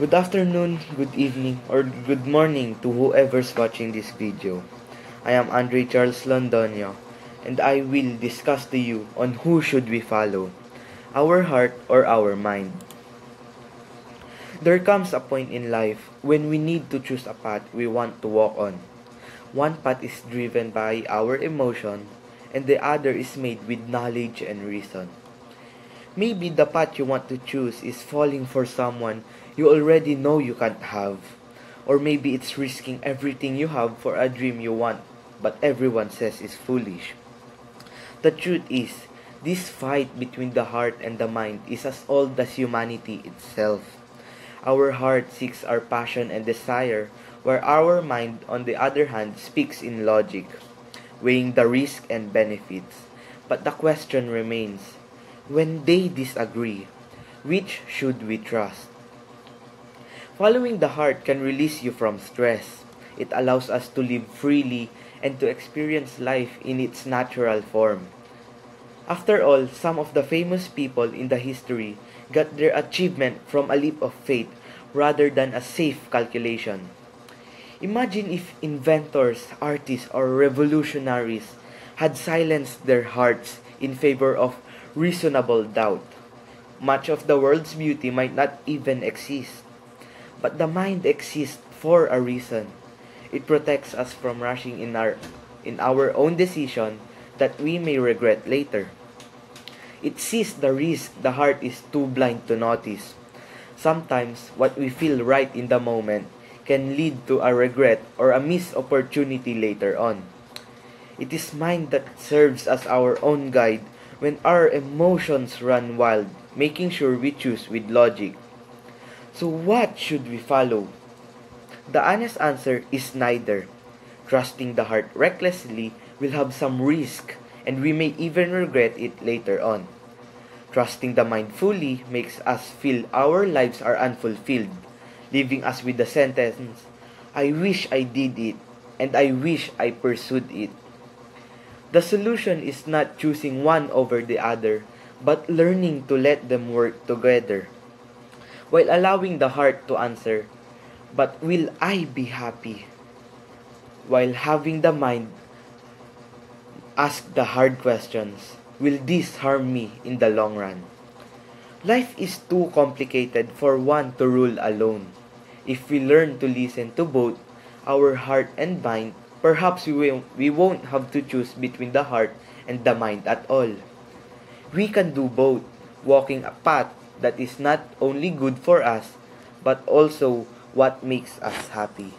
Good afternoon, good evening, or good morning to whoever's watching this video. I am Andre Charles Londoño, and I will discuss to you on who should we follow, our heart or our mind. There comes a point in life when we need to choose a path we want to walk on. One path is driven by our emotion, and the other is made with knowledge and reason. Maybe the path you want to choose is falling for someone you already know you can't have. Or maybe it's risking everything you have for a dream you want, but everyone says is foolish. The truth is, this fight between the heart and the mind is as old as humanity itself. Our heart seeks our passion and desire, where our mind, on the other hand, speaks in logic, weighing the risk and benefits. But the question remains, when they disagree, which should we trust? Following the heart can release you from stress. It allows us to live freely and to experience life in its natural form. After all, some of the famous people in the history got their achievement from a leap of faith rather than a safe calculation. Imagine if inventors, artists, or revolutionaries had silenced their hearts in favor of reasonable doubt. Much of the world's beauty might not even exist. But the mind exists for a reason. It protects us from rushing in our own decision that we may regret later. It sees the risk the heart is too blind to notice. Sometimes what we feel right in the moment can lead to a regret or a missed opportunity later on. It is mind that serves as our own guide when our emotions run wild, making sure we choose with logic. So what should we follow? The honest answer is neither. Trusting the heart recklessly will have some risk, and we may even regret it later on. Trusting the mind fully makes us feel our lives are unfulfilled, leaving us with the sentence, I wish I did it, and I wish I pursued it. The solution is not choosing one over the other, but learning to let them work together, while allowing the heart to answer, but will I be happy? While having the mind ask the hard questions, will this harm me in the long run? Life is too complicated for one to rule alone. If we learn to listen to both our heart and mind, perhaps we won't have to choose between the heart and the mind at all. We can do both, walking a path that is not only good for us, but also what makes us happy.